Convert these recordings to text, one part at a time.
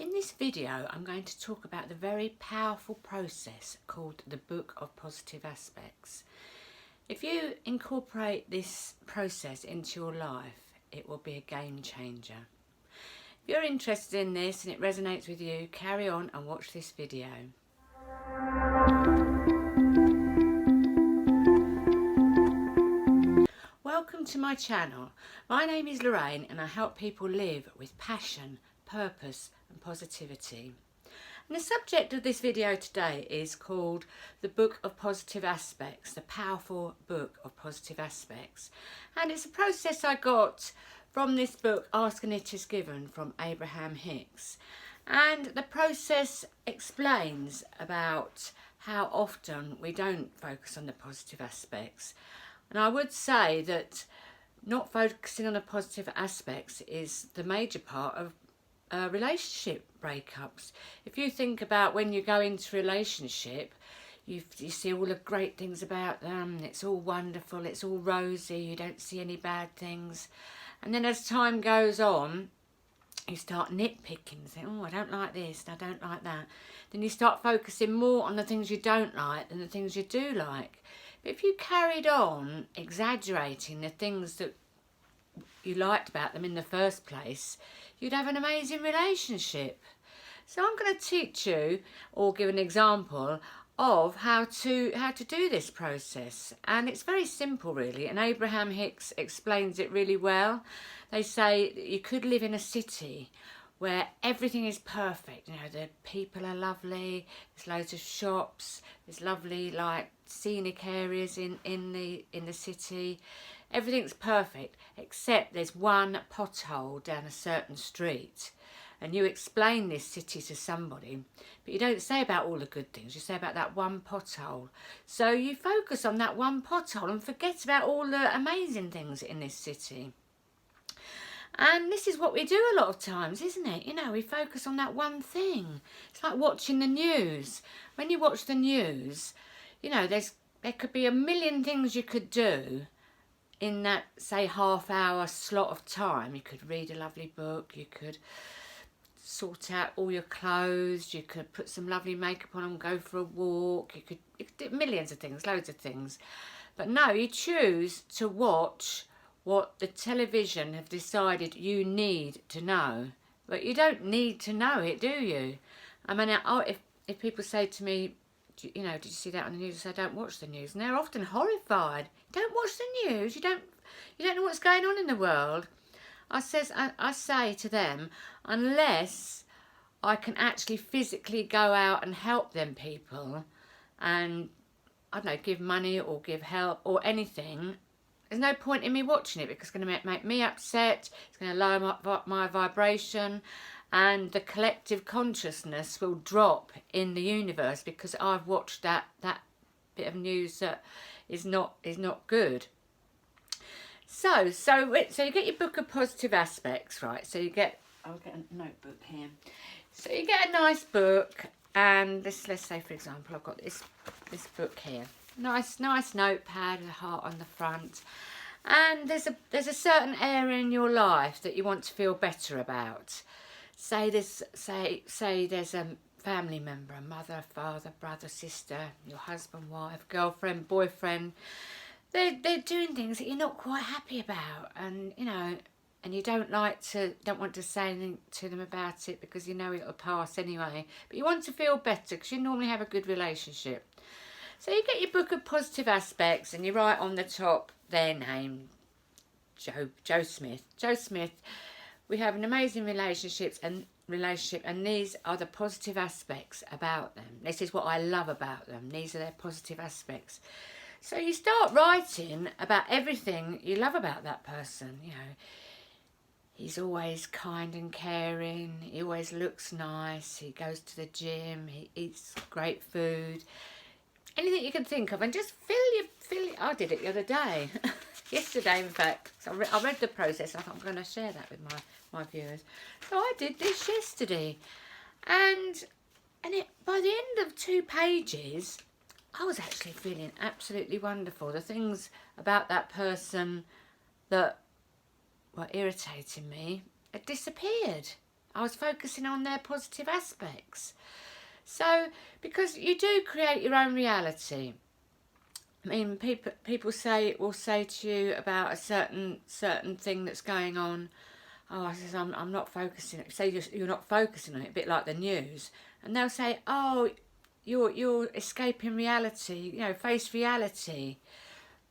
In this video, I'm going to talk about the very powerful process called the Book of Positive Aspects. If you incorporate this process into your life, it will be a game changer. If you're interested in this and it resonates with you, carry on and watch this video. Welcome to my channel. My name is Loraine and I help people live with passion, purpose and positivity. And the subject of this video today is called the Book of Positive Aspects, the powerful Book of Positive Aspects. And it's a process I got from this book, Ask and It Is Given, from Abraham Hicks. And the process explains about how often we don't focus on the positive aspects. And I would say that not focusing on the positive aspects is the major part of relationship breakups. If you think about when you go into a relationship, you see all the great things about them, it's all wonderful, it's all rosy, you don't see any bad things. And then as time goes on, you start nitpicking, think, oh, I don't like this, I don't like that. Then you start focusing more on the things you don't like than the things you do like. But if you carried on exaggerating the things that you liked about them in the first place, you'd have an amazing relationship. So I'm going to teach you or give an example of how to do this process, and it's very simple really, and Abraham Hicks explains it really well. They say that you could live in a city where everything is perfect, you know, the people are lovely, there's loads of shops, there's lovely like scenic areas in the city. Everything's perfect except there's one pothole down a certain street, and you explain this city to somebody, but you don't say about all the good things, you say about that one pothole. So you focus on that one pothole and forget about all the amazing things in this city. And this is what we do a lot of times, isn't it? You know, we focus on that one thing. It's like watching the news. When you watch the news, you know, there could be a million things you could do in that, say, half-hour slot of time. You could read a lovely book, you could sort out all your clothes, you could put some lovely makeup on and go for a walk, you could do millions of things, loads of things. But no, you choose to watch what the television have decided you need to know. But you don't need to know it, do you? I mean, if people say to me, you know, did you see that on the news? I say, I don't watch the news. And they're often horrified. Don't watch the news. You don't know what's going on in the world. I say to them, unless I can actually physically go out and help them people and, I don't know, give money or give help or anything, there's no point in me watching it, because it's going to make me upset, it's going to lower my vibration, and the collective consciousness will drop in the universe because I've watched that bit of news that is not good. So you get your Book of Positive Aspects, right? So you get, I'll get a notebook here. So you get a nice book, and let's say for example, I've got this book here. Nice notepad with a heart on the front, and there's a certain area in your life that you want to feel better about. Say there's a family member, a mother, father, brother, sister, your husband, wife, girlfriend, boyfriend. They're doing things that you're not quite happy about, and you know, and you don't want to say anything to them about it because you know it'll pass anyway. But you want to feel better because you normally have a good relationship. So you get your Book of Positive Aspects and you write on the top their name, Joe Smith. Joe Smith, we have an amazing relationship and these are the positive aspects about them. This is what I love about them. These are their positive aspects. So you start writing about everything you love about that person. You know, he's always kind and caring, he always looks nice, he goes to the gym, he eats great food. Anything you can think of, and just fill your. I did it the other day, yesterday in fact. So I read the process. I thought I'm going to share that with my viewers. So I did this yesterday, and by the end of 2 pages, I was actually feeling absolutely wonderful. The things about that person that were irritating me had disappeared. I was focusing on their positive aspects. So, because you do create your own reality. I mean, people will say to you about a certain thing that's going on. Oh, I says, I'm not focusing. Say you're not focusing on it, a bit like the news, and they'll say, oh, you're escaping reality. You know, face reality.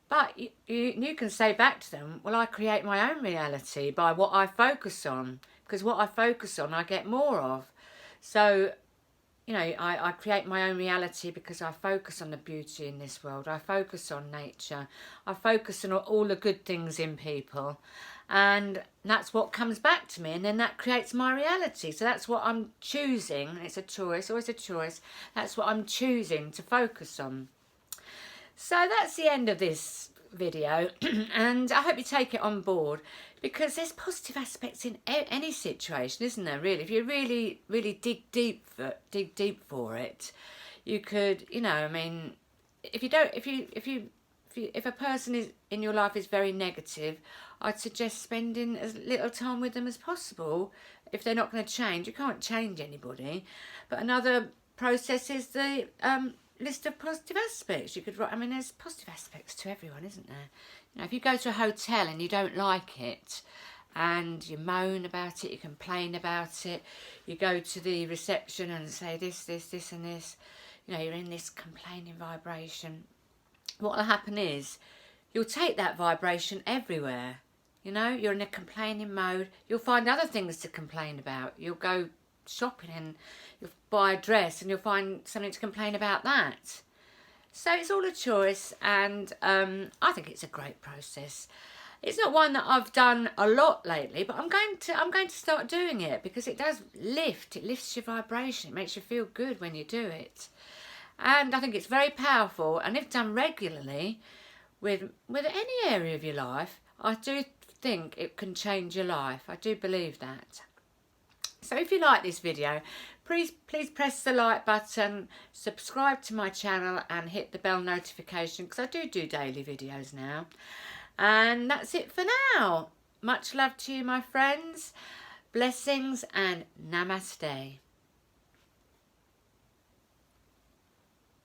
But you can say back to them, well, I create my own reality by what I focus on, because what I focus on, I get more of. So, you know, I create my own reality because I focus on the beauty in this world. I focus on nature. I focus on all the good things in people. And that's what comes back to me. And then that creates my reality. So that's what I'm choosing. It's a choice, always a choice. That's what I'm choosing to focus on. So that's the end of this video. And I hope you take it on board, because there's positive aspects in any situation, isn't there? Really, if you really dig deep for it, you could, you know, I mean, if a person is in your life is very negative, I'd suggest spending as little time with them as possible. If they're not going to change, you can't change anybody. But another process is the list of positive aspects. You could write, I mean, there's positive aspects to everyone, isn't there? You know, if you go to a hotel and you don't like it, and you moan about it, you complain about it, you go to the reception and say this and this, you know, you're in this complaining vibration. What will happen is you'll take that vibration everywhere. You know, you're in a complaining mode, you'll find other things to complain about. You'll go shopping and you'll buy a dress and you'll find something to complain about that. So it's all a choice, and I think it's a great process. It's not one that I've done a lot lately, but I'm going to start doing it, because it does lift. It lifts your vibration. It makes you feel good when you do it, and I think it's very powerful. And if done regularly with any area of your life, I do think it can change your life. I do believe that. So if you like this video, please press the like button, subscribe to my channel and hit the bell notification, because I do daily videos now. And that's it for now. Much love to you, my friends. Blessings and namaste.